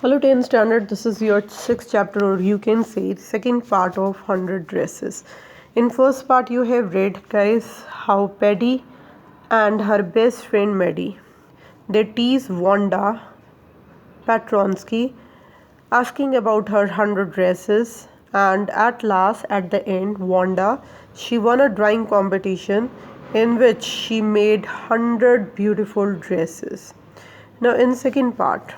Hello 10th standard, this is your 6th chapter, or you can say second part of 100 dresses. In first part you have read, guys, how Paddy and her best friend Maddie, they tease Wanda Patronsky asking about her 100 dresses, and at last, at the end, Wanda, she won a drawing competition in which she made 100 beautiful dresses. Now in second part,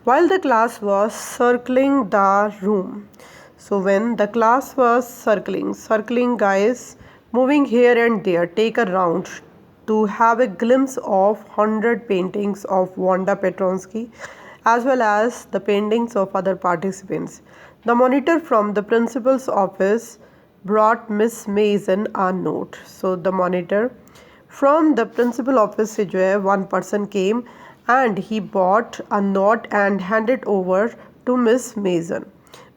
while the class was circling the room. So when the class was circling, guys, moving here and there, take a round to have a glimpse of 100 paintings of Wanda Petronsky as well as the paintings of other participants. The monitor from the principal's office brought Miss Mason a note. So the monitor from the principal office से जो है one person came and he bought a note and handed over to Miss Mason.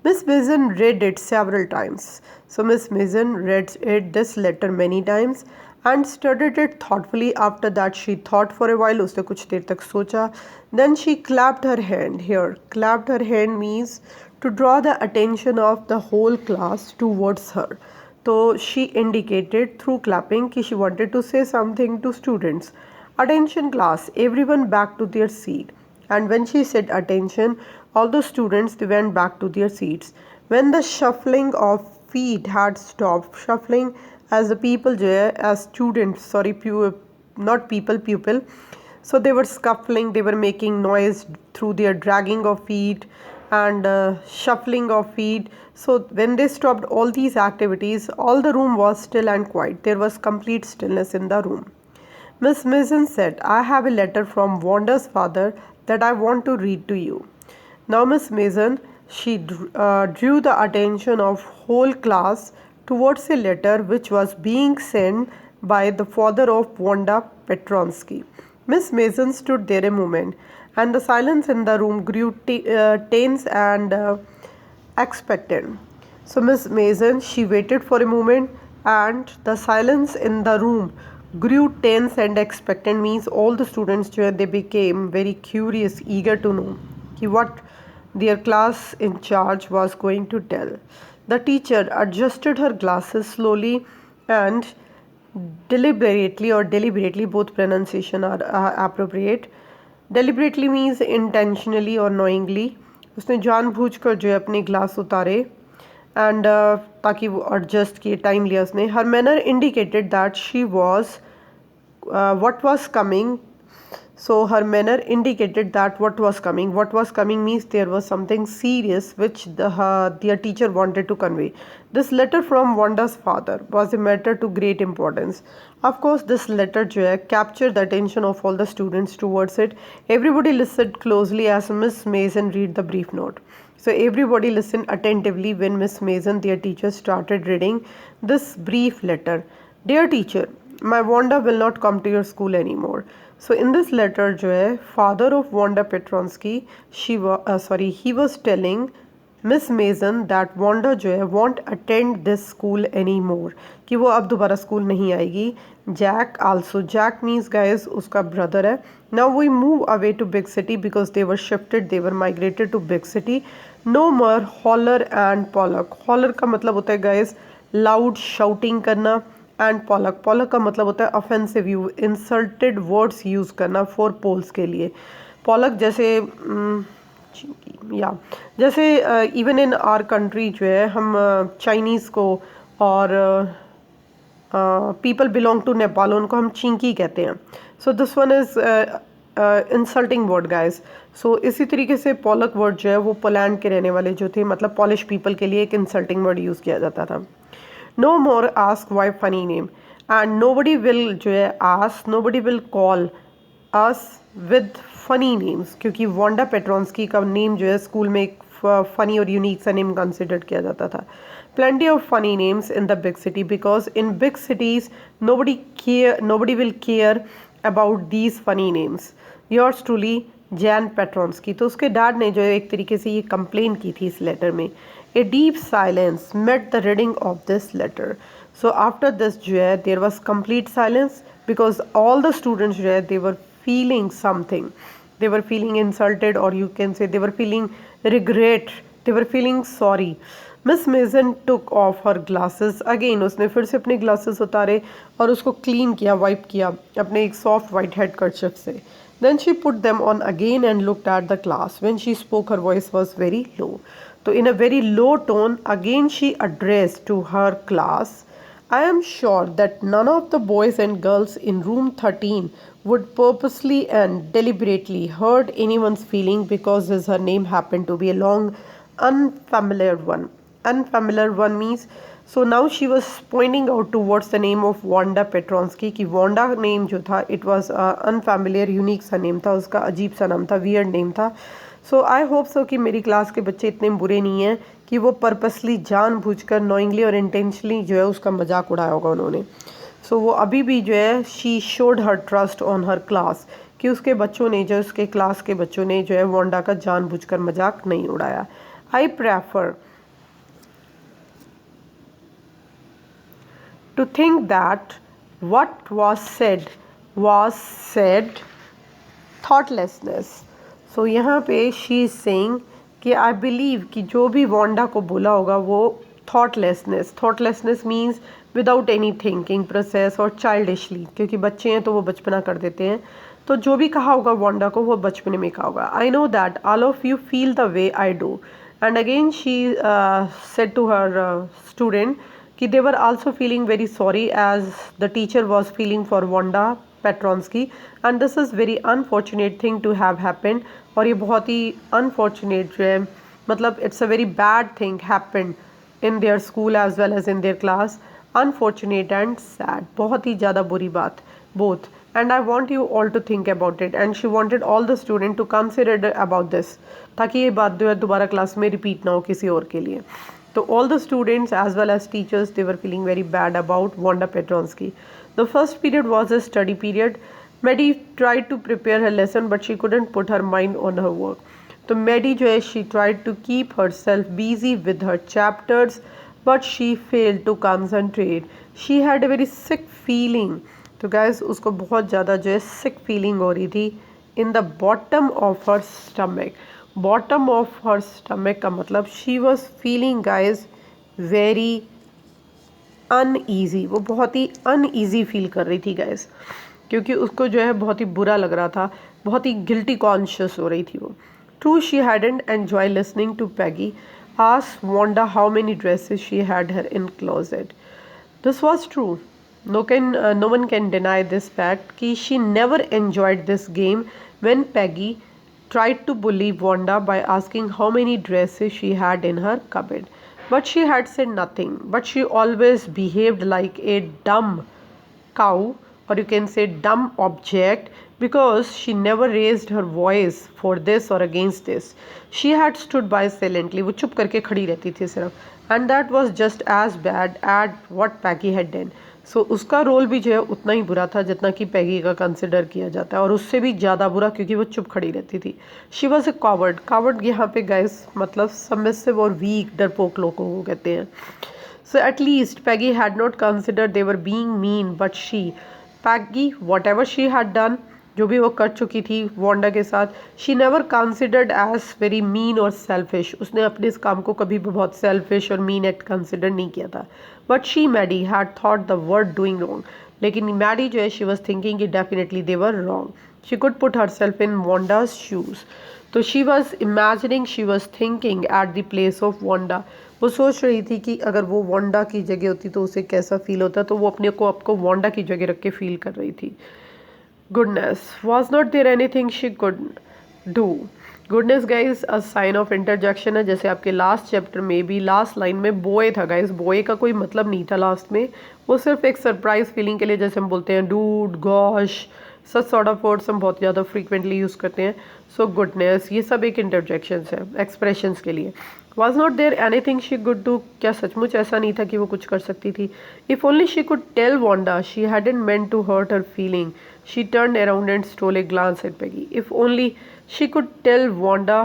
Miss Mason read it several times. So Miss Mason read it this letter many times and studied it thoughtfully. After that she thought for a while, उसने कुछ देर तक सोचा. Then she clapped her hand. Here, clapped her hand means to draw the attention of the whole class towards her. So she indicated through clapping कि she wanted to say something to students. Attention class, everyone back to their seat. And when she said attention, all the students they went back to their seats. When the shuffling of feet had stopped, shuffling as the people जो है, as students, sorry, not people, pupil. So they were scuffling, they were making noise through their dragging of feet and shuffling of feet. So when they stopped all these activities, all the room was still and quiet. There was complete stillness in the room. Miss Mason said, I have a letter from Wanda's father that I want to read to you. Now Miss Mason, she drew the attention of whole class towards a letter which was being sent by the father of Wanda Petronsky. Miss Mason stood there a moment, and the silence in the room grew tense and expectant. So Miss Mason, she waited for a moment, and the silence in the room grew tense and expectant means all the students they became very curious, eager to know what their class in charge was going to tell. The teacher adjusted her glasses slowly and deliberately, both pronunciation are appropriate. Deliberately means intentionally or knowingly. उसने जानबूझकर जो है अपने glass उतारे and ताकि वो adjust किए, time लिया उसने. Her manner indicated that she was what was coming. So her manner indicated that what was coming. What was coming means there was something serious which their teacher wanted to convey. This letter from Wanda's father was a matter to great importance. Of course, this letter captured the attention of all the students towards it. Everybody listened closely as Miss Mason read the brief note. So everybody listened attentively when Miss Mason, their teacher, started reading this brief letter. Dear teacher, my Wanda will not come to your school anymore. So in this letter जो है father of Wanda Petronsky, he was telling Miss Mason that Wanda जो है won't attend this school anymore, कि वो अब दोबारा school नहीं आएगी. Jack means guys उसका brother है. Now we move away to big city because they were migrated to big city. No more Holler and Pollock. Holler का मतलब होता है guys loud shouting करना, एंड पॉलक का मतलब होता है offensive, you insulted words use करना फॉर पोल्स के लिए. पॉलक जैसे इवन इन आर कंट्री जो है हम चाइनीज़ को और पीपल बिलोंग टू नेपाल उनको हम चिंकी कहते हैं. So this one is insulting word guys. So इसी तरीके से पॉलक वर्ड जो है वो पोलैंड के रहने वाले जो थे, मतलब पॉलिश पीपल के लिए एक इंसल्टिंग वर्ड यूज़ किया जाता था. No more ask why funny name, and nobody will call us with funny names, क्योंकि वांडा पेट्रॉन्स्की का नेम जो है स्कूल में एक फनी और यूनिक सा नेम कंसिडर किया जाता था. Plenty of funny names in the big city because in big cities nobody will care about these funny names. Yours truly, Jain पेट्रॉन्स्की. तो उसके डैड ने जो है एक तरीके से ये कंप्लेन की थी इस लेटर में. A deep silence met the reading of this letter. So after this there was complete silence because all the students they were feeling something. they were feeling insulted, or you can say they were feeling regret, they were feeling sorry. Miss Mason took off her glasses again, उसने फिर से अपने glasses उतारे और उसको clean किया, wipe किया अपने एक सॉफ्ट वाइट हेड कर्चफ से. Then she put them on again and looked at the class. When she spoke her voice was very low. तो in a very low tone again she addressed to her class, I am sure that none of the boys and girls in room 13 would purposely and deliberately hurt anyone's feeling because her name happened to be a long unfamiliar one. Unfamiliar one means, so now she was pointing out towards the name of Wanda Petronsky कि Wanda name जो था it was unfamiliar, unique सा name था उसका, अजीब सा नाम था, weird name था. सो आई होप सो कि मेरी क्लास के बच्चे इतने बुरे नहीं हैं कि वो पर्पसली जानबूझकर नोइंगली और इंटेंशनली जो है उसका मजाक उड़ाया होगा उन्होंने. सो वो अभी भी जो है she showed her trust on her class कि उसके बच्चों ने, जो उसके क्लास के बच्चों ने जो है वांडा का जानबूझकर मजाक नहीं उड़ाया. I prefer to think that what was said thoughtlessness. सो यहाँ पे शी इज सेइंग कि आई बिलीव कि जो भी वांडा को बोला होगा वो thoughtlessness means without any thinking process और चाइल्डिशली, क्योंकि बच्चे हैं तो वो बचपना कर देते हैं. तो जो भी कहा होगा वांडा को वो बचपने में कहा होगा. I know that all of you feel the way I do. And again she said to her student कि they were also feeling very sorry as the teacher was feeling for Wanda Petronsky, and this is very unfortunate thing to have happened. और ये बहुत ही unfortunate जो है, मतलब it's a very bad thing happened in their school as well as in their class. Unfortunate and sad, बहुत ही ज़्यादा बुरी बात both. And I want you all to think about it, and she wanted all the students to consider about this ताकि ये बात जो है दोबारा क्लास में रिपीट ना हो किसी और के लिए. So all the students as well as teachers, they were feeling very bad about Wanda Petronsky. The first period was a study period. Maddie tried to prepare her lesson but she couldn't put her mind on her work. So Maddie जो है she tried to keep herself busy with her chapters but she failed to concentrate. She had a very sick feeling. तो guys उसको बहुत ज़्यादा जो है sick feeling हो रही थी in the bottom of her stomach. Bottom of her stomach का मतलब she was feeling guys very uneasy. वो बहुत ही अनईजी फील कर रही थी गाइज, क्योंकि उसको जो है बहुत ही बुरा लग रहा था, बहुत ही गिल्टी कॉन्शियस हो रही थी वो. True she hadn't enjoy listening to Peggy ask Wanda how many dresses she had her in closet. This was true. no one can deny this fact कि she never enjoyed this game when Peggy tried to bully Wanda by asking how many dresses she had in her cupboard. But she had said nothing. But she always behaved like a dumb cow, or you can say dumb object, because she never raised her voice for this or against this. She had stood by silently. वो चुप करके खड़ी रहती थी सिर्फ. And that was just as bad at what Peggy had done. सो उसका role भी जो है उतना ही बुरा था जितना कि पैगी का कंसिडर किया जाता है, और उससे भी ज़्यादा बुरा क्योंकि वो चुप खड़ी रहती थी. She was a coward. Coward यहाँ पे गाइस मतलब सबमिसिव और वीक, डरपोक लोगों को कहते हैं. So at least Peggy had not consider they were being mean, but she Peggy whatever she had done, जो भी वो कर चुकी थी वांडा के साथ, she never considered as very mean और सेल्फिश. उसने अपने इस काम को कभी भी बहुत सेल्फिश और मीन एक्ट कंसिडर नहीं किया था. But she Maddie had thought the word doing wrong. लेकिन मैडी जो है शी वॉज थिंकिंग कि definitely they were wrong. She could put herself in Wanda's shoes. तो she was imagining, she was thinking at the place of Wanda. वो सोच रही थी कि अगर वो वांडा की जगह होती तो उसे कैसा फील होता, तो वो अपने को आपको वांडा की जगह रख के फील कर रही थी. Goodness, was not there anything she could do? Goodness guys a sign of interjection है. जैसे आपके लास्ट चैप्टर में भी लास्ट लाइन में बोए था गाइस, बोए का कोई मतलब नहीं था लास्ट में, वो सिर्फ एक सरप्राइज फीलिंग के लिए, जैसे हम बोलते हैं dude, gosh, such sort of words हम बहुत ज़्यादा फ्रीक्वेंटली यूज़ करते हैं. सो गुडनेस, ये सब एक इंटरजेक्शंस है एक्सप्रेशंस के लिए. Was not there anything she could do? क्या सचमुच ऐसा नहीं था कि वो कुछ कर सकती थी? If only she could tell Wanda she hadn't meant to hurt her feeling. She turned around and stole a glance at Peggy. If only she could tell Wanda,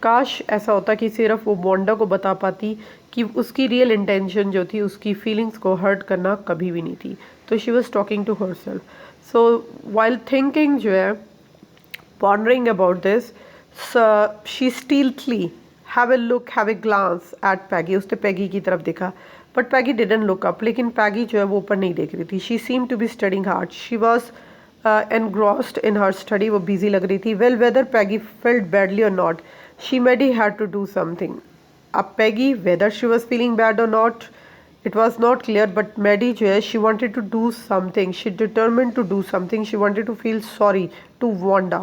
काश ऐसा होता कि सिर्फ वो वांडा को बता पाती कि उसकी रियल इंटेंशन जो थी उसकी फीलिंग्स को हर्ट करना कभी भी नहीं थी. तो she was talking to herself. So while thinking जो है Pondering about this, so she stealthily have a glance at Peggy. उसने Peggy की तरफ देखा, but Peggy didn't look up. लेकिन Peggy जो है वो ऊपर नहीं देख रही थी. She seemed to be studying hard. She was engrossed in her study. वो busy लग रही थी. Well, whether Peggy felt badly or not, she maybe had to do something. अब Peggy, whether she was feeling bad or not, it was not clear, but Maddie जो है, she wanted to do something. She determined to do something. She wanted to feel sorry to Wanda.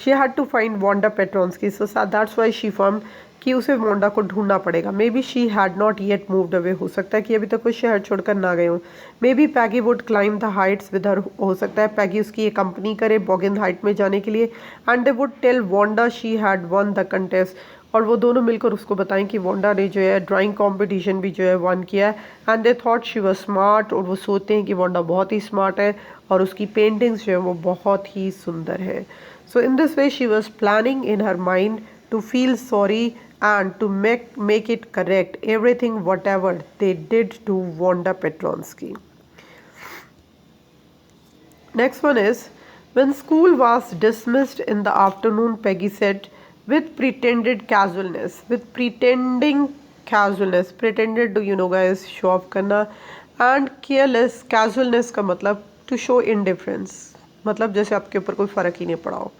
She had to find Wanda Petronsky. So that's why she formed कि उसे Wanda को ढूंढना पड़ेगा. May be she had not yet moved away. हो सकता है कि अभी तक वो शहर छोड़कर ना गए हों. May be Peggy would climb the Heights with her. हो सकता है पैगी उसकी ये कंपनी करे बॉगिन हाइट में जाने के लिए. And they would tell Wanda she had won the contest. और वो दोनों मिलकर उसको बताएं कि वोंडा ने जो है ड्राइंग कंपटीशन भी जो है वन किया है. And they thought she was smart. और वो सोचते हैं कि वोंडा बहुत ही स्मार्ट है और उसकी पेंटिंग्स जो है वो बहुत ही सुंदर है. So in this way she was planning in her mind to feel sorry and to make it correct everything whatever they did to Wanda Petronsky. Next one is, when school was dismissed in the afternoon, Peggy said with pretended casualness. With pretending casualness. Pretended, do you know guys, show off करना. And careless, casualness का मतलब to show indifference. मतलब जैसे आपके ऊपर कोई फ़र्क ही नहीं पड़ा हो.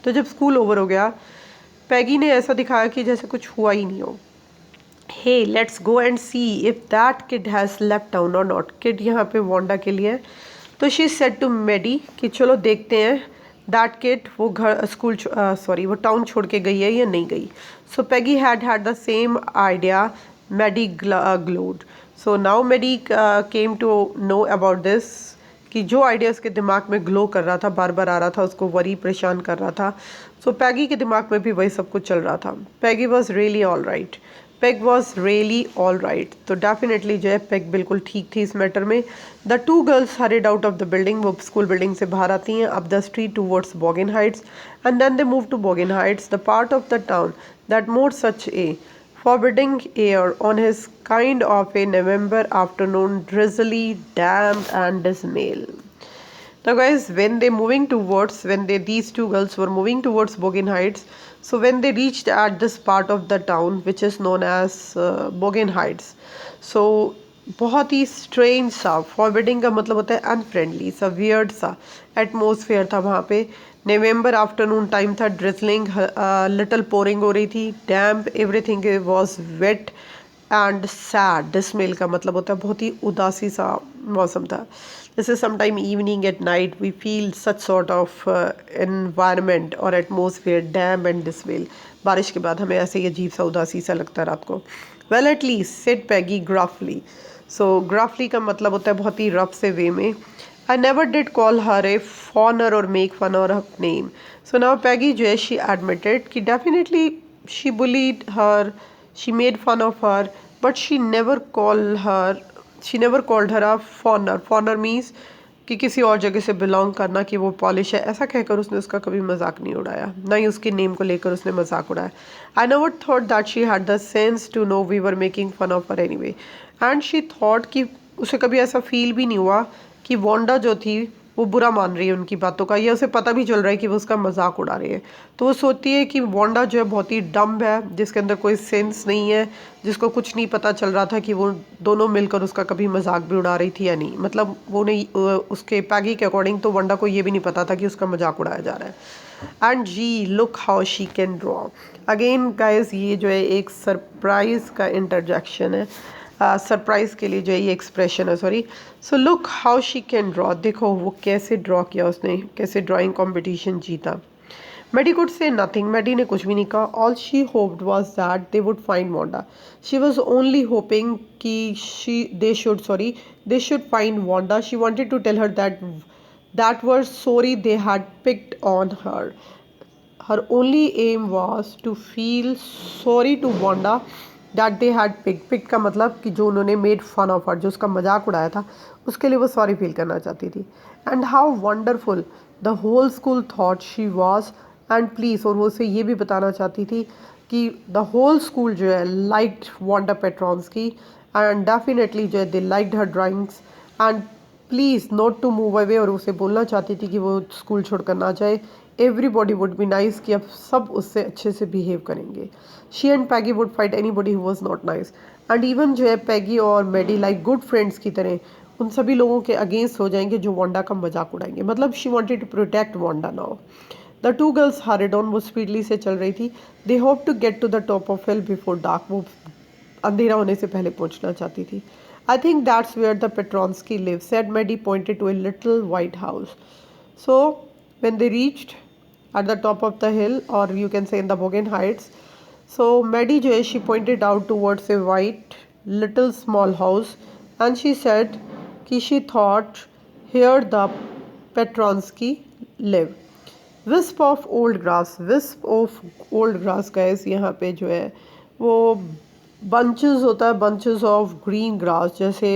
तो जब स्कूल ओवर हो गया, पैगी ने ऐसा दिखाया कि जैसे कुछ हुआ ही नहीं हो. Hey let's go and see if that kid has left town और नॉट. किड यहाँ पे वोंडा के लिए. तो शी सेड टू मेडी कि चलो देखते हैं दैट किड वो घर स्कूल वो टाउन छोड़ के गई है या नहीं गई. So Peggy had the same idea. Maddie glowed. So now Maddie came to know about this कि जो आइडिया उसके दिमाग में ग्लो कर रहा था, बार बार आ रहा था, उसको वरी परेशान कर रहा था. सो पैगी के दिमाग में भी वही सब कुछ चल रहा था. Peggy was really all right. Peg was really all right. तो डेफिनेटली जो है पेग बिल्कुल ठीक थी इस मैटर में. The two girls hurried out of the building. वो स्कूल बिल्डिंग से बाहर आती हैं. Up the street towards Boggins Heights. And then they move to Boggins Heights, the part of the town that wore such a forbidding air on his kind of a November afternoon, drizzly, damp and dismal. Now guys, these two girls were moving towards Bogin Heights, so when they reached at this part of the town which is known as Bogin Heights, so बहुत ही strange सा, forbidding का मतलब होता है unfriendly सा, weird सा atmosphere था वहाँ पे. नवंबर आफ्टरनून टाइम था. ड्रिजलिंग, लिटल पोरिंग हो रही थी. Damp, everything was wet and sad. Dismal का मतलब होता है बहुत ही उदासी सा मौसम था. जैसे sometime evening at night we feel such sort of environment और एटमोसफियर, डैम्प एंड डिसमेल. बारिश के बाद हमें ऐसे ही अजीब सा उदासी सा लगता है रात को. वेल एट लीस्ट सेड पैगी ग्राफली. सो ग्राफली का मतलब होता है बहुत ही रफ से वे में. I never did call her a fawner or make fun of her name. So now Peggy जो है she admitted कि definitely she bullied her, she made fun of her, but she never called her a fawner. Fawner means कि किसी और जगह से belong करना, कि वो पॉलिश है, ऐसा कहकर उसने उसका कभी मजाक नहीं उड़ाया, ना ही उसके नेम को लेकर उसने मजाक उड़ाया. I never thought that she had the sense to know we were making fun of her anyway. And she thought कि उसे कभी ऐसा फील भी नहीं हुआ कि वोंडा जो थी वो बुरा मान रही है उनकी बातों का, या उसे पता भी चल रहा है कि वो उसका मजाक उड़ा रही है. तो वो सोचती है कि वोंडा जो है बहुत ही डम्ब है, जिसके अंदर कोई सेंस नहीं है, जिसको कुछ नहीं पता चल रहा था कि वो दोनों मिलकर उसका कभी मजाक भी उड़ा रही थी या नहीं. मतलब वो नहीं, उसके पैगी के अकॉर्डिंग तो वोंडा को ये भी नहीं पता था कि उसका मजाक उड़ाया जा रहा है. And gee look how she can draw. Again guys ये जो है एक सरप्राइज का इंटरजेक्शन है. सरप्राइज के लिए जो है ये एक्सप्रेशन है, sorry. So look how she can draw. देखो वो कैसे ड्रॉ किया उसने, कैसे ड्राइंग कंपटीशन जीता. मेडी कुड से नथिंग. मेडी ने कुछ भी नहीं कहा. All she hoped was that they would find Wanda. She was only hoping कि they should find Wanda. She wanted to tell her that were sorry they had picked on her. Her only aim was to feel sorry to Wanda that they had pick का मतलब कि जो उन्होंने made fun of her, जो उसका मजाक उड़ाया था, उसके लिए वो सॉरी फील करना चाहती थी. And how wonderful the whole school thought she was. And please, और वो उसे ये भी बताना चाहती थी कि द होल स्कूल जो है liked Wanda Petronski and definitely जो है they liked her drawings and please not to move away. और उसे बोलना चाहती थी कि वो स्कूल छोड़कर ना जाए. एवरीबॉडी वुड बी नाइस, कि अब सब उससे अच्छे से बिहेव करेंगे. She and Peggy would fight any body who was not nice. And even जो है पैगी और मेडी लाइक गुड फ्रेंड्स की तरह उन सभी लोगों के अगेंस्ट हो जाएंगे जो वांडा का मजाक उड़ाएंगे. मतलब she wanted to protect Wanda now. The two girls hurried on, वो स्पीडली से चल रही थी. They hope to get to the top of hill before dark, वो अंधेरा होने से पहले पहुंचना चाहती थी. I think that's where the Petronski live, said Maddie pointed to a little white house. So when they reached at the top of the hill, or you can say in the Bogen Heights, so Maddie जो है she pointed out towards a white little small house and she said कि she thought here the Petronsky live. Wisp of old grass, wisp of old grass guys, यहाँ पे जो है वो bunches होता है, bunches of green grass, जैसे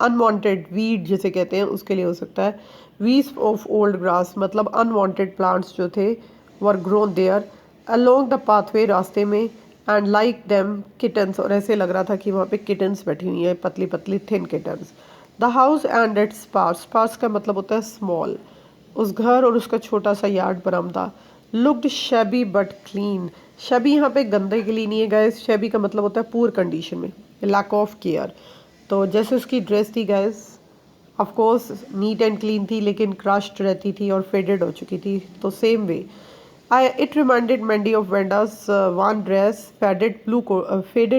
unwanted weed जिसे कहते हैं उसके लिए हो सकता है. वीस्प ऑफ ओल्ड ग्रास मतलब अनवांटेड प्लांट्स जो थे were grown there along the pathway, रास्ते में. एंड लाइक देम किटन्स, और ऐसे लग रहा था कि वहाँ पे किटन्स बैठी हुई हैं, पतली पतली thin kittens. The house and it's sparse, sparse का मतलब होता है स्मॉल. उस घर और उसका छोटा सा यार्ड बरामदा लुक्ड शेबी बट क्लीन. शेबी यहाँ पे गंदे के लिए नहीं है गाइस, शेबी का मतलब होता है पुअर कंडीशन में, लैक ऑफ केयर. तो जैसे उसकी ड्रेस थी guys, of course neat and clean थी लेकिन क्रश्ड रहती थी और फेडेड हो चुकी थी. तो same way it reminded Maddie of Wanda's one dress, faded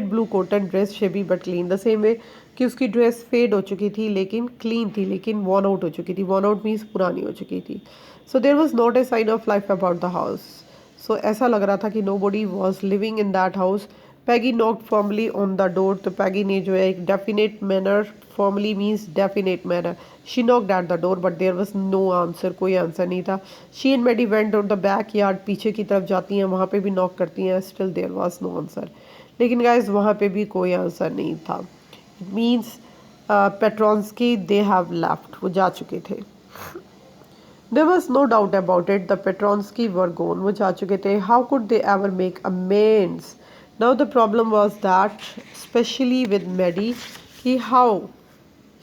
blue cotton dress, shabby but clean. The same way कि उसकी ड्रेस फेड हो चुकी थी लेकिन क्लीन थी, लेकिन वॉर्न आउट हो चुकी थी. वॉर्न आउट मीन्स पुरानी हो चुकी थी. So there was not a sign of life about the house. So ऐसा लग रहा था कि nobody was living in that house. Peggy knocked formally on the door, तो पैगी ने जो है एक definite manner, formally means definite manner, she knocked at the door but there was no answer, कोई आंसर नहीं था. She and Maddie went on the back yard, पीछे की तरफ जाती हैं, वहाँ पे भी नॉक करती हैं, still there was no answer. लेकिन गाइज वहाँ पे भी कोई आंसर नहीं था. It means Petronsky they have left, वो जा चुके थे. There was no doubt about it, the Petronsky were gone, वो जा चुके थे. How could they ever make amends? Now the problem was that, especially with Maddie, कि how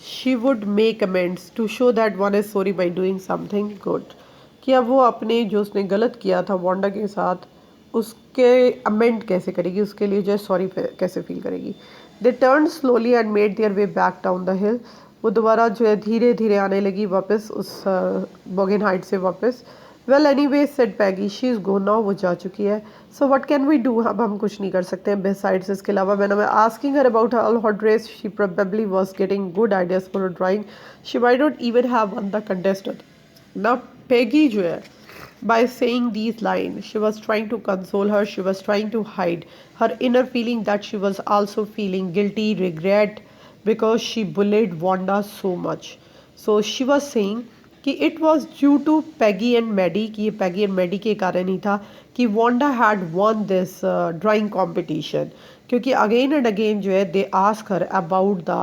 she would make amends to show that one is sorry by doing something good. कि अब वो अपने जो उसने गलत किया था वांडा के साथ उसके अमेंड कैसे करेगी, उसके लिए जो है सॉरी कैसे फील करेगी. They turned slowly and made their way back down the hill. वो दोबारा जो है धीरे धीरे आने लगी वापस उस बोगेन हाइट से वापस. Well anyway said Peggy, she is gone now, वो जा चुकी है. So what can we do, अब हम कुछ नहीं कर सकते हैं बिसाइड्स इसके अलावा. मैंने asking her about her dress, she probably was getting good ideas for drawing. She might not even have won the contestant. Now Peggy जो है by saying these lines, she was trying to console her, she was trying to hide her inner feeling that she was also feeling guilty, regret, because she bullied Wanda so much. So she was saying कि it was due to Peggy and Maddie, कि ये Peggy and Maddie के कारण ही था कि Wanda had won this drawing competition. क्योंकि again and again जो है they ask her about the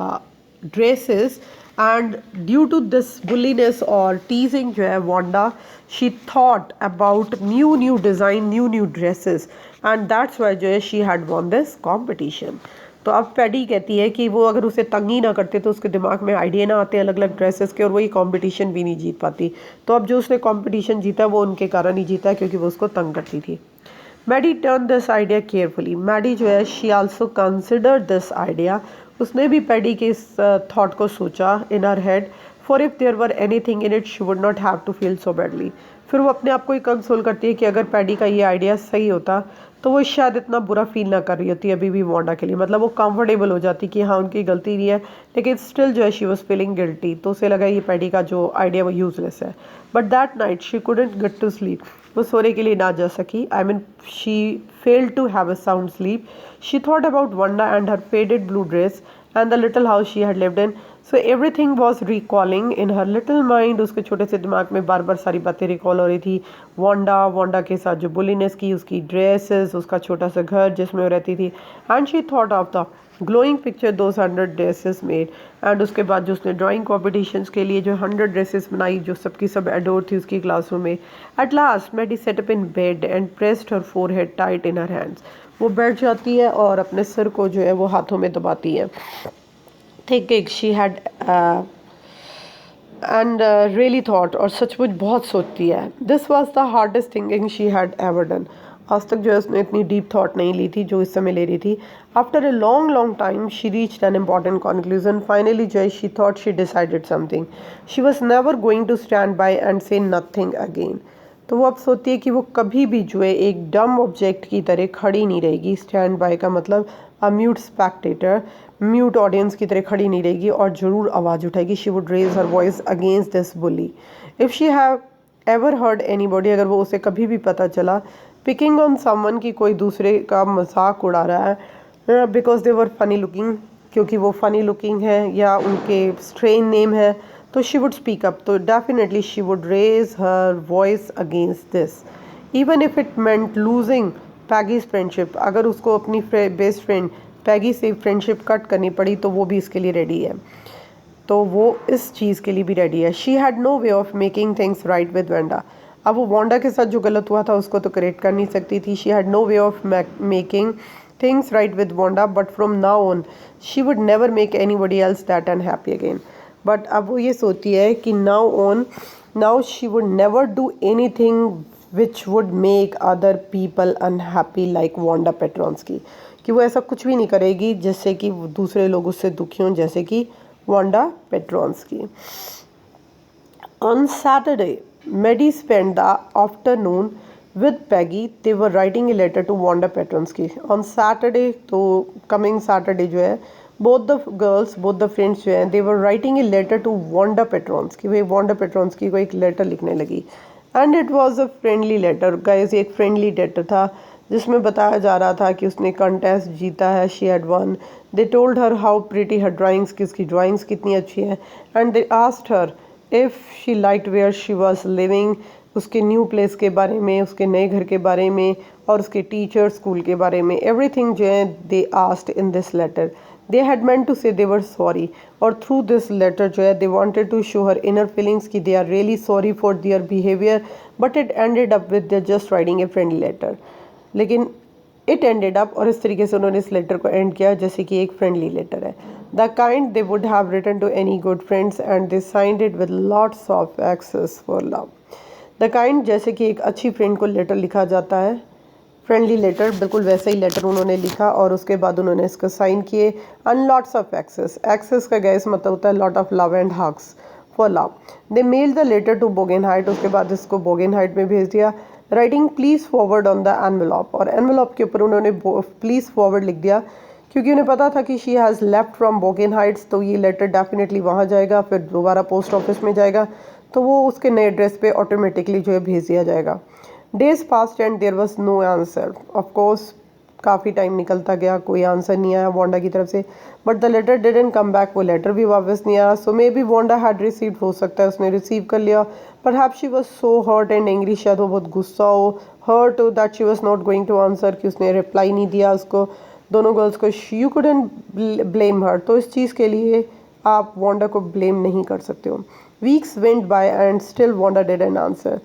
dresses, and due to this bulliness or teasing जो है Wanda, she thought about new design, new dresses, and that's why जो है she had won this competition. तो अब paddy कहती है कि वो अगर उसे तंग ही ना करते तो उसके दिमाग में आइडिया ना आते अलग अलग ड्रेसेस के, और वो ये कॉम्पिटिशन भी नहीं जीत पाती. तो अब जो उसने कॉम्पिटिशन जीता वो उनके कारण ही जीता क्योंकि वो उसको तंग करती थी. Maddie turn this idea carefully. Maddie जो है she also consider this idea, उसने भी पैडी के इस थॉट को सोचा in her head. For if there were anything in it she would not have to feel so badly. फिर वो अपने आप को ही कंसोल करती है कि अगर पैडी का ये आइडिया सही होता तो वो शायद इतना बुरा फील ना कर रही होती अभी भी वांडा के लिए. मतलब वो कंफर्टेबल हो जाती कि हाँ उनकी गलती नहीं है, लेकिन स्टिल जो है शी वॉज फीलिंग गिल्टी. तो उसे लगा ये पैडी का जो आइडिया वो यूजलेस है. But that night she couldn't get to sleep, वो सोने के लिए ना जा सकी. I mean she failed to have a sound sleep. She thought about Wanda and her faded blue dress and the little house she had lived in. So everything was recalling in her little mind. उसके छोटे से दिमाग में बार बार सारी बातें recall हो रही थी. वांडा के साथ जो बुलिनेस की, उसकी ड्रेसेस, उसका छोटा सा घर जिसमें वो रहती थी. And she thought of the glowing picture those 100 dresses made. And उसके बाद जो उसने ड्राइंग कॉम्पिटिशन्स के लिए जो 100 ड्रेसेस बनाई जो सबकी सब एडोर थी उसकी क्लासों में. At last Maddie sat up in bed and pressed her forehead tight in her hands. वो बैठ जाती है और अपने सिर को जो है वो हाथों में दबाती है. Thinking she had and really thought, और सचमुच बहुत सोचती है, this was the hardest thinking she had ever done. आज तक जो है उसने इतनी डीप थॉट नहीं ली थी जो इस समय ले रही थी। After a long long time she reached an important conclusion. Finally जो है she thought she decided something. She was never going to stand by and say nothing again. तो वो अब सोचती है कि वो कभी भी जो है एक डम ऑब्जेक्ट की तरह खड़ी नहीं रहेगी। स्टैंड बाय का मतलब a mute spectator, mute audience की तरह खड़ी नहीं रहेगी और ज़रूर आवाज़ उठाएगी। She would raise her voice against this bully if she have ever heard anybody. अगर वो उसे कभी भी पता चला पिकिंग ऑन समवन की कोई दूसरे का मजाक उड़ा रहा है because they were funny looking, क्योंकि वो फनी लुकिंग है या उनके स्ट्रेन नेम है, तो शी वुड स्पीक अप। तो definitely she would raise her voice against this even if it meant losing Peggy's friendship. अगर उसको अपनी बेस्ट फ्रेंड पैगी से फ्रेंडशिप कट करनी पड़ी तो वो भी इसके लिए रेडी है, तो वो इस चीज़ के लिए भी रेडी है। She had no way of making things right with Wanda. अब वो वांडा के साथ जो गलत हुआ था उसको तो करेक्ट कर नहीं सकती थी। She had no way of making things right with Wanda but from now on she would never make anybody else that unhappy again. But अब वो ये सोचती है कि now she would never do anything which would make other people unhappy like Wanda Petronsky, कि वो ऐसा कुछ भी नहीं करेगी जिससे कि दूसरे लोग उससे दुखी हों, जैसे कि Wanda Petronski. On Saturday, Maddie spent the afternoon with Peggy. They were writing a letter to Wanda Petronsky. On Saturday, तो coming Saturday जो है, both the girls, both the friends जो हैं, they were writing a letter to Wanda Petronsky. Way Wanda Petronsky को एक letter लिखने लगी. And it was a friendly letter. Guys, ये एक friendly letter था जिसमें बताया जा रहा था कि उसने contest जीता है. She had won. They told her how pretty her drawings, कि उसकी drawings कितनी अच्छी हैं. And they asked her if she liked where she was living, उसके न्यू प्लेस के बारे में, उसके नए घर के बारे में और उसके टीचर स्कूल के बारे में। एवरीथिंग जो है they asked in this letter. They had meant to say they were sorry, और थ्रू दिस लेटर जो है they wanted to show her inner feelings कि they are really sorry for their behaviour, but it ended up with their just writing a friendly letter. लेकिन it ended up, और इस तरीके से उन्होंने इस लेटर को एंड किया जैसे कि एक फ्रेंडली लेटर है। The kind they would have written to any good friends and they signed it with lots of x's for love. The kind जैसे कि एक अच्छी फ्रेंड को लेटर लिखा जाता है, फ्रेंडली लेटर, बिल्कुल वैसा ही लेटर उन्होंने लिखा और उसके बाद उन्होंने इसको साइन किए। And lots of x's, x's का गैस मतलब होता है lot of love and hugs for love. They mail the letter to Bogenheit, उसके बाद इसको बोगेनहाइट में भेज दिया। Writing please forward on the envelope, और एनवेलप के ऊपर उन्होंने प्लीज़ फॉरवर्ड लिख दिया क्योंकि उन्हें पता था कि शी हैज़ लेफ्ट फ्रॉम बोगेनहाइट्स, तो ये लेटर डेफिनेटली वहाँ जाएगा, फिर दोबारा पोस्ट ऑफिस में जाएगा, तो वो उसके नए एड्रेस पे ऑटोमेटिकली जो है भेज दिया जाएगा। Days passed and there was no answer. Of course काफ़ी टाइम निकलता गया, कोई आंसर नहीं आया वांडा की तरफ से, but the letter didn't come back, वो लेटर भी वापस नहीं आया। So maybe Wanda had received, हो सकता है उसने रिसीव कर लिया। Perhaps she was so hurt and angry, शायद वो बहुत गुस्सा हो, हर्ट हो that she was not going to answer, कि उसने रिप्लाई नहीं दिया उसको, दोनों गर्ल्स को। यू कुडंट ब्लेम हर, तो इस चीज़ के लिए आप वांडा को ब्लेम नहीं कर सकते हो। Weeks went by and still Wanda didn't answer,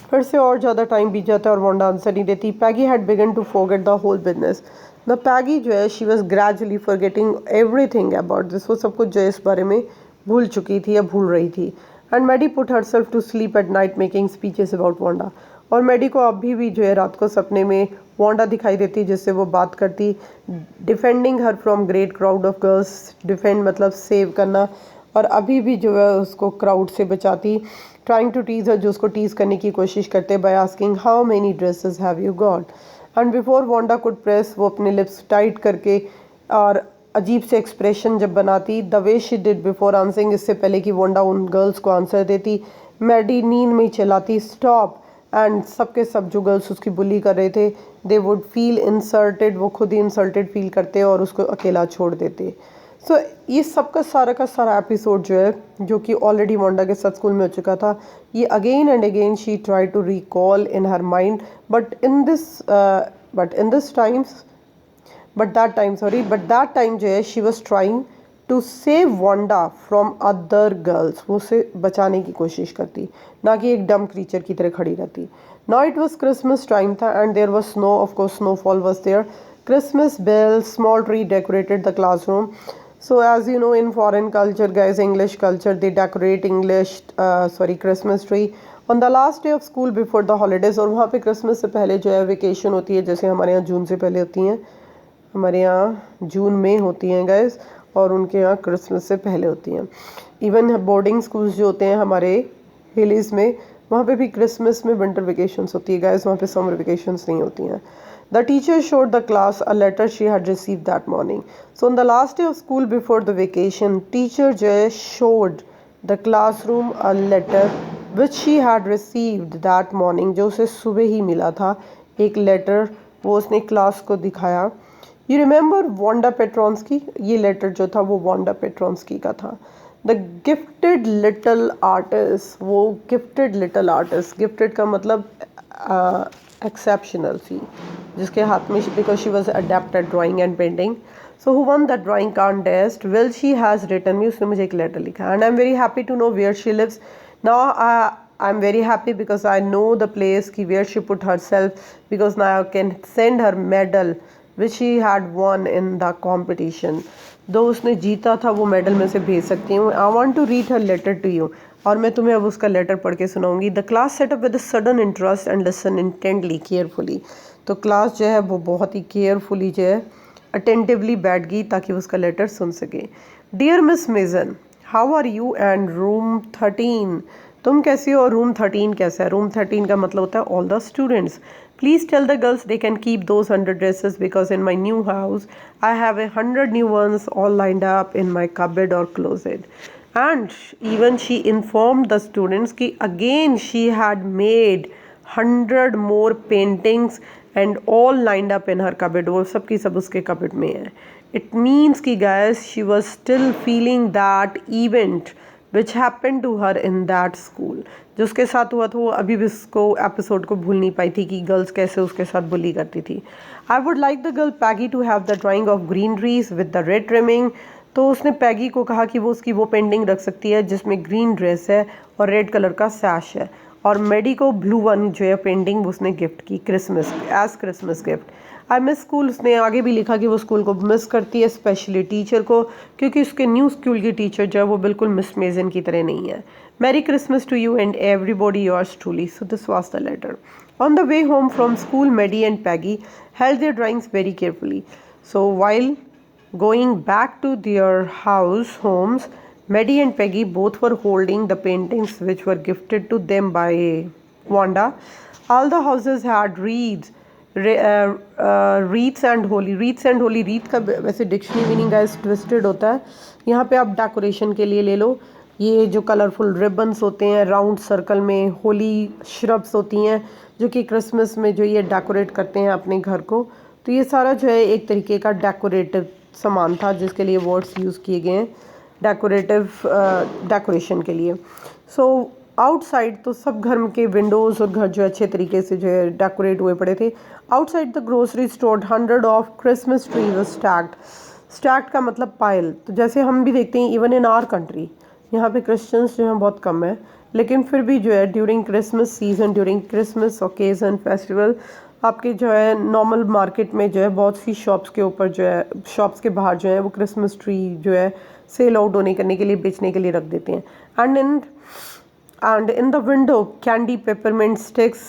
फिर से और ज़्यादा टाइम बीत जाता है और वांडा आंसर नहीं देती। Peggy had begun to forget the whole business. The Peggy जो है she was gradually forgetting everything about this, वो सब कुछ जो है इस बारे में भूल चुकी थी या भूल रही थी। And Maddie put herself to sleep at night making speeches about Wanda, और मैडी को अभी भी जो है रात को सपने में वांडा दिखाई देती जिससे वो बात करती, defending her from great crowd of girls, defend मतलब सेव करना, और अभी भी जो है उसको क्राउड से बचाती। ट्राइंग टू टीज हर, जो उसको टीज करने की कोशिश करते, by asking how many dresses have you got. And before Wanda could press, वो अपने लिप्स टाइट करके और अजीब से एक्सप्रेशन जब बनाती, the way she did before answering, इससे पहले कि वांडा उन गर्ल्स को आंसर देती, मैडी नींद में ही चिल्लाती स्टॉप, एंड सबके सब जो गर्ल्स उसकी बुली कर रहे थे दे वुड फील इंसल्टेड, वो खुद ही इंसल्टेड फील करते और उसको अकेला छोड़ देते। सो ये सब का सारा एपिसोड जो है, जो कि ऑलरेडी वांडा के साथ स्कूल में हो चुका था, ये again and again she try to recall in her mind, but that time जो है she was trying to save Wanda from other girls, वो उसे बचाने की कोशिश करती, ना कि एक डम क्रीचर की तरह खड़ी रहती। Now it was Christmas time था and there was snow, of course snowfall was there. Christmas bell, small tree decorated the classroom. So as you know, in foreign culture, guys, English culture, they decorate Christmas tree on the last day of school before the holidays. और वहाँ पे Christmas से पहले जो है vacation होती है, जैसे हमारे यहाँ जून से पहले होती हैं, हमारे यहाँ जून में होती हैं गाइस, और उनके यहाँ क्रिसमस से पहले होती हैं। इवन बोर्डिंग स्कूल्स जो होते हैं हमारे हिलीज़ में, वहाँ पे भी क्रिसमस में विंटर वेकेशंस होती है गाइस, वहाँ पे समर वेकेशंस नहीं होती हैं। The teacher showed the class a letter she had received that morning. So on the last day of school before the vacation, teacher just showed the classroom a letter which she had received that morning. जो उसे सुबह ही मिला था एक letter, वो उसने class को दिखाया। You remember Wanda Petronsky? ये लेटर जो था वो वांडा पेट्रॉन्स्की का था। द गिफ्टेड लिटल आर्टिस्ट, वो गिफ्टेड लिटल आर्टिस्ट, गिफ्टेड का मतलब एक्सेप्शनल थी, जिसके हाथ में, because she was adept at drawing and painting. So who won the drawing contest, well she has written me, उसने मुझे एक लेटर लिखा, and I am very happy to know where she lives now. I am very happy because I know the place की where she put herself, because now I can send her medal which she had won in the competition. दो उसने जीता था, वो medal में से भेज सकती हूँ। I want to read her letter to you, और मैं तुम्हें अब उसका लेटर पढ़ के सुनाऊंगी। The class set up with sudden interest and listen intently carefully. तो क्लास जो है वो बहुत ही केयरफुली जो है अटेंटिवली बैठ गई ताकि उसका लेटर सुन सके। Dear Miss Mason, how are you and room 13, तुम कैसी हो और रूम 13 कैसा है? रूम 13 का मतलब होता है all the students. Please tell the girls they can keep those 100 dresses because in my new house I have 100 new ones all lined up in my cupboard और closet. And even she informed the students कि again she had made 100 more paintings and all lined up in her cupboard. वो सब की सब उसके cupboard में है। It means कि guys she was still feeling that event which happened to her in that school. जो उसके साथ हुआ था वो अभी भी उसको एपिसोड को भूल नहीं पाई थी कि गर्ल्स कैसे उसके साथ बुली करती थी। I would like the girl Peggy to have the drawing of greeneries with the red trimming. तो उसने पैगी को कहा कि वो उसकी वो पेंटिंग रख सकती है जिसमें ग्रीन ड्रेस है और रेड कलर का सैश है, और मेडी को ब्लू वन जो है पेंटिंग उसने गिफ्ट की Christmas as Christmas gift. I miss school, उसने आगे भी लिखा कि वो स्कूल को मिस करती है, स्पेशली टीचर को, क्योंकि उसके न्यू स्कूल की टीचर जो है वो बिल्कुल मिस मेजन की तरह नहीं है। Merry Christmas to you and everybody yours truly. So this was the letter. On the way home from school, Maddie and Peggy held their drawings very carefully. So while going back to their homes, Maddie and Peggy both were holding the paintings which were gifted to them by Wanda. All the houses had wreaths and holy, wreath का वैसे dictionary meaning guys twisted होता है। यहाँ पे आप decoration के लिए ले लो, ये जो कलरफुल रिबन्स होते हैं राउंड सर्कल में, होली श्रब्स होती हैं जो कि क्रिसमस में जो ये डेकोरेट करते हैं अपने घर को। तो ये सारा जो है एक तरीके का डेकोरेटिव सामान था जिसके लिए वर्ड्स यूज़ किए गए हैं डेकोरेशन के लिए। सो आउटसाइड तो सब घर के विंडोज़ और घर जो अच्छे तरीके से जो है डेकोरेट हुए पड़े थे। Outside the grocery store 100 of Christmas tree was stacked. Stacked का मतलब पाइल। तो जैसे हम भी देखते हैं इवन इन आवर कंट्री, यहाँ पे क्रिश्चियंस जो हैं बहुत कम है, लेकिन फिर भी जो है during Christmas season, during Christmas occasion festival, आपके जो है नॉर्मल मार्केट में जो है बहुत सी शॉप्स के ऊपर जो है, शॉप्स के बाहर जो है वो क्रिसमस ट्री जो है सेल आउट होने करने के लिए, बेचने के लिए रख देते हैं। And in the window candy, peppermint sticks,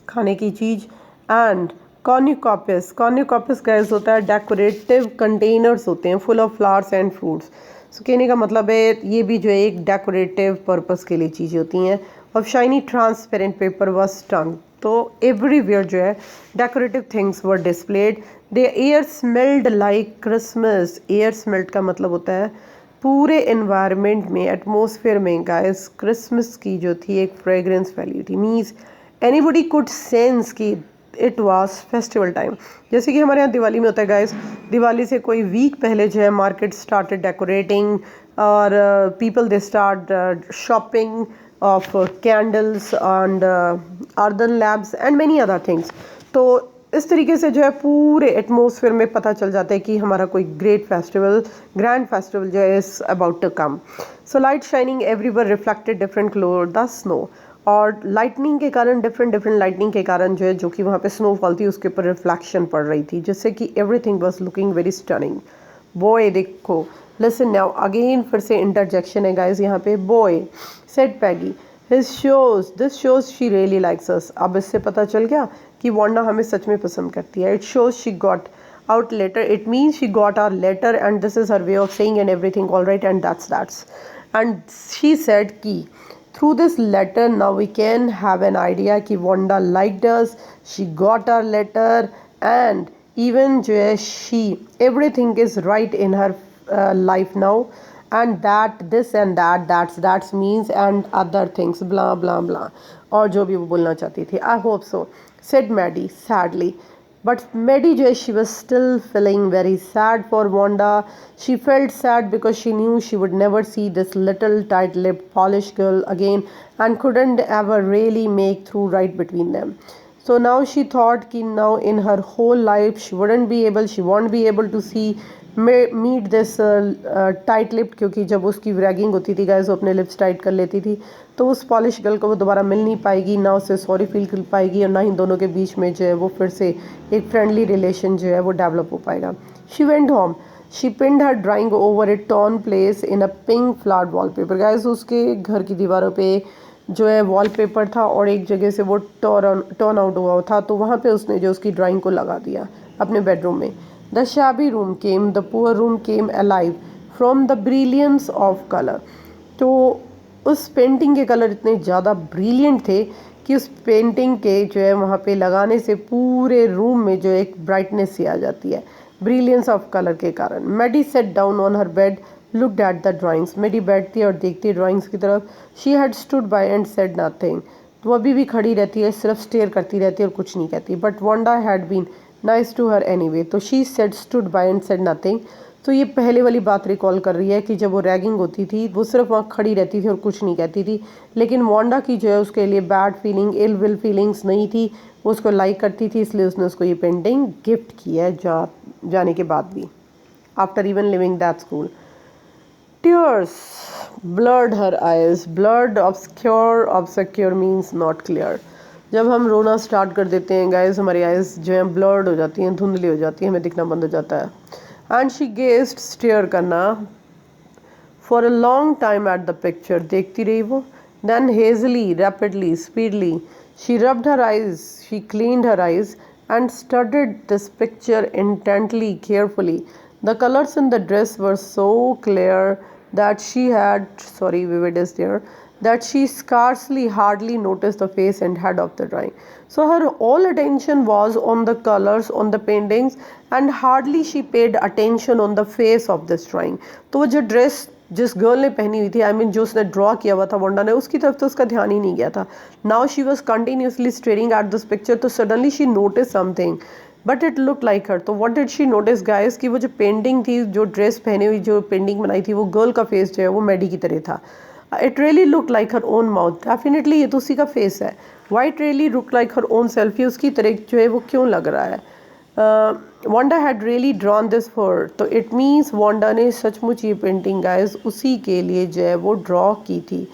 खाने की चीज़, एंड कॉर्न्यूकॉपस गैस होता है डेकोरेटिव कंटेनर्स होते हैं full of flowers and fruits. So कहने का मतलब है ये भी जो है एक डेकोरेटिव पर्पस के लिए चीज़ें होती हैं। और shiny transparent paper was stung. तो एवरीवेयर जो है decorative things were displayed. The air smelled like Christmas. Air smelled का मतलब होता है पूरे एनवायरनमेंट में, एटमॉस्फेयर में गाइस क्रिसमस की जो थी एक फ्रेगरेंस फैली थी। मीन्स एनीबडी कुड सेंस कि इट वाज फेस्टिवल टाइम। जैसे कि हमारे यहाँ दिवाली में होता है गाइस, दिवाली से कोई वीक पहले जो है मार्केट स्टार्टेड डेकोरेटिंग और people they start shopping of candles and earthen lamps and many other things। तो इस तरीके से जो है पूरे एटमॉस्फेयर में पता चल जाता है कि हमारा कोई ग्रेट फेस्टिवल, ग्रैंड फेस्टिवल जो है is about to come. So light shining everywhere reflected different colour the snow. और लाइटनिंग के कारण, डिफरेंट लाइटनिंग के कारण जो है, जो कि वहाँ पे स्नोफॉल थी उसके ऊपर रिफ्लेक्शन पड़ रही थी, जिससे कि everything was looking very stunning. Boy देखो, लिसन नाउ अगेन फिर से इंटरजेक्शन है गाइस यहाँ पे. Boy said Peggy this shows she really likes us. अब इससे पता चल गया कि वांडा हमें सच में पसंद करती है. It shows she got out letter. It means she got our letter and this is her way of saying and everything all right, and that's and she said ki through this letter now we can have an idea ki Wanda liked us, she got our letter, and even जो है she everything is right in her life now, and that this and that's means and other things blah blah blah और जो भी वो बोलना चाहती थी. I hope so, said Maddie sadly. But Maddie जो है she was still feeling very sad for Wanda. She felt sad because she knew she would never see this little tight-lipped polished girl again and couldn't ever really make through right between them. So now she thought कि now in her whole life she won't be able to see meet this tight lipped, क्योंकि जब उसकी ragging होती थी guys वो अपने lips tight कर लेती थी, तो उस पॉलिश गर्ल को वो दोबारा मिल नहीं पाएगी, ना उससे सॉरी फील कर पाएगी और ना ही दोनों के बीच में जो है वो फिर से एक फ्रेंडली रिलेशन जो है वो डेवलप हो पाएगा. She went home. She pinned her drawing over A torn place in a pink flowered wallpaper. Guys उसके घर की दीवारों पे जो है वॉलपेपर था और एक जगह से वो टर्न आउट हुआ था, तो वहाँ पे उसने जो उसकी ड्राइंग को लगा दिया अपने बेडरूम में. The shabby room came, the poor room came alive from the brilliance of color. तो उस पेंटिंग के कलर इतने ज़्यादा ब्रिलियंट थे कि उस पेंटिंग के जो है वहाँ पे लगाने से पूरे रूम में जो एक ब्राइटनेस सी आ जाती है ब्रिलियंस ऑफ कलर के कारण. Maddie sat down on her bed, looked at the drawings. Maddie बैठती है और देखती है ड्राइंग्स की तरफ. She had stood by and said nothing. तो वो अभी भी खड़ी रहती है, सिर्फ स्टेयर करती रहती है और कुछ नहीं कहती. But Wanda had been nice to her anyway. तो she said stood by and said nothing. तो ये पहले वाली बात रिकॉल कर रही है कि जब वो रैगिंग होती थी वो सिर्फ वहाँ खड़ी रहती थी और कुछ नहीं कहती थी, लेकिन वांडा की जो है उसके लिए bad feeling ill will feelings नहीं थी, वो उसको लाइक करती थी, इसलिए उसने उसको ये पेंटिंग गिफ्ट की है जाने के बाद भी, after even living that school. Tears blurred her eyes. Blurred, obscure means not clear. जब हम रोना स्टार्ट कर देते हैं गाइस हमारी आइज़ जो है ब्लर्ड हो जाती हैं, धुंधली हो जाती है, हमें दिखना बंद हो जाता है. एंड शी गेज्ड स्टेयर करना for a long time at the picture. देखती रही वो. Then hazily rapidly speedily she rubbed her eyes, she cleaned her eyes and studied this picture intently, carefully. The colors in the dress were so clear that vivid is there, that she hardly noticed the face and head of the drawing. So her all attention was on the colors, on the paintings, and hardly she paid attention on the face of this drawing. तो वो जो dress जिस girl ने पहनी हुई थी, I mean जो उसने ड्रॉ किया हुआ था वांडा ने, उसकी तरफ तो उसका ध्यान ही नहीं गया था. Now she was continuously staring at this picture. तो suddenly she notice something but it look like her. तो what did she notice guys कि वो जो पेंटिंग थी, जो ड्रेस पहनी हुई जो पेंटिंग बनाई थी, वो गर्ल का फेस जो है वो मैडी की तरह था. It really look like her own mouth. Definitely ये तो उसी का फेस है. Why it really look like her own self, उसकी तरह जो है वो क्यों लग रहा है. Wanda had really drawn this for. तो इट मीन्स वांडा ने सचमुच ये पेंटिंग गाइस उसी के लिए जो है वो ड्रॉ की थी.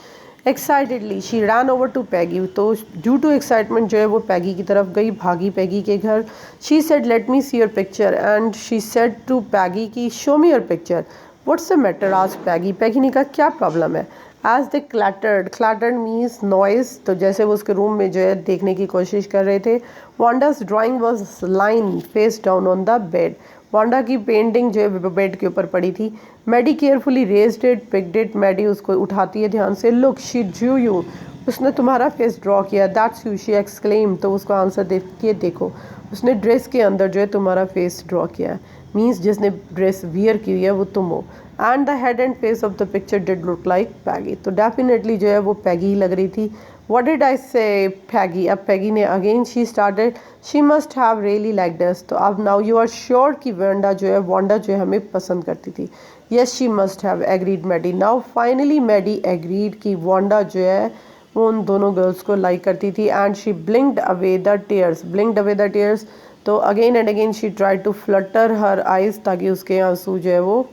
Excitedly she ran over to Peggy. तो ड्यू टू एक्साइटमेंट जो है वो पैगी की तरफ गई, भागी पैगी के घर. She said let me see your picture and she said to Peggy की show me your picture. What's the matter आज पैगी. पैगी ने कहा क्या प्रॉब्लम है. As they clattered means noise. तो जैसे वो उसके रूम में जो है देखने की कोशिश कर रहे थे. Wanda's drawing was lying face down on the bed. वांडा की पेंटिंग जो है बेड के ऊपर पड़ी थी. Maddie carefully raised it, picked it. मैडी उसको उठाती है ध्यान से. Look she drew you. उसने तुम्हारा फेस ड्रॉ किया. That's you she exclaim. तो उसको आंसर देती है देखो उसने ड्रेस के अंदर जो है तुम्हारा फेस ड्रॉ किया है. मीन्स जिसने ड्रेस वियर की हुई है वो तुम हो. And the head and face of the picture did look like Peggy. तो डेफिनेटली जो है वो पैगी ही लग रही थी. What did I say पैगी. अब पैगी ने again she started she must have really liked us. तो अब नाउ यू आर श्योर कि वांडा जो है हमें पसंद करती थी. Yes she must have agreed Maddie. Now finally Maddie agreed कि वांडा जो है वो उन दोनों गर्ल्स को लाइक करती थी. And she blinked away the tears. तो again and again she try to flutter her eyes ताकि उसके आंसू जो है वो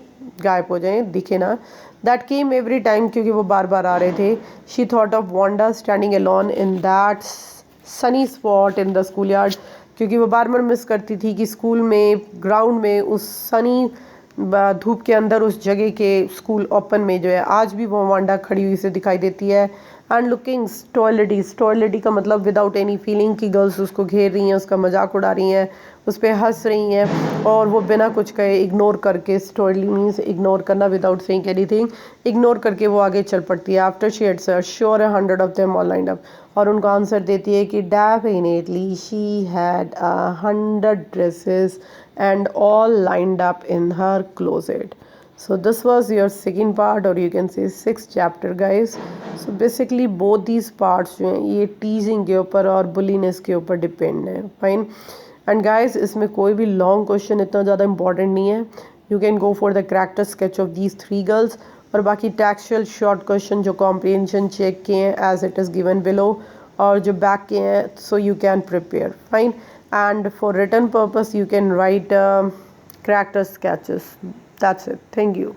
गायब हो जाएं, दिखे ना. दैट केम एवरी टाइम क्योंकि वो बार बार आ रहे थे. She thought of Wanda standing alone in that Sunny spot in the school yard. क्योंकि वो बार बार मिस करती थी कि स्कूल में ग्राउंड में उस सनी धूप के अंदर उस जगह के स्कूल ओपन में जो है आज भी वो वांडा खड़ी हुई से दिखाई देती है। एंड लुकिंग स्टॉयलिटी का मतलब विदाउट एनी फीलिंग की गर्ल्स उसको घेर रही हैं, उसका मजाक उड़ा रही हैं, उस पर हंस रही हैं और वो बिना कुछ कहे इग्नोर करके, स्टॉयली मीन्स इग्नोर करना विदाउट सेइंग एनीथिंग, इग्नोर करके वो आगे चल पड़ती है। After she had search sure 100 of them all lined up, और उनका आंसर देती है कि definitely she had 100 dresses and all lined up in her closet. So this was your second part, or you can say 6th chapter guys. So basically both these parts जो हैं ये teasing के ऊपर और bulliness के ऊपर depend है, fine. And guys इसमें कोई भी long question इतना ज़्यादा important नहीं है. You can go for the character sketch of these 3 girls, और बाकी textual short question जो comprehension check के हैं as it is given below, और जो back के हैं so you can prepare, fine. And for written purpose you can write character sketches. That's it. Thank you.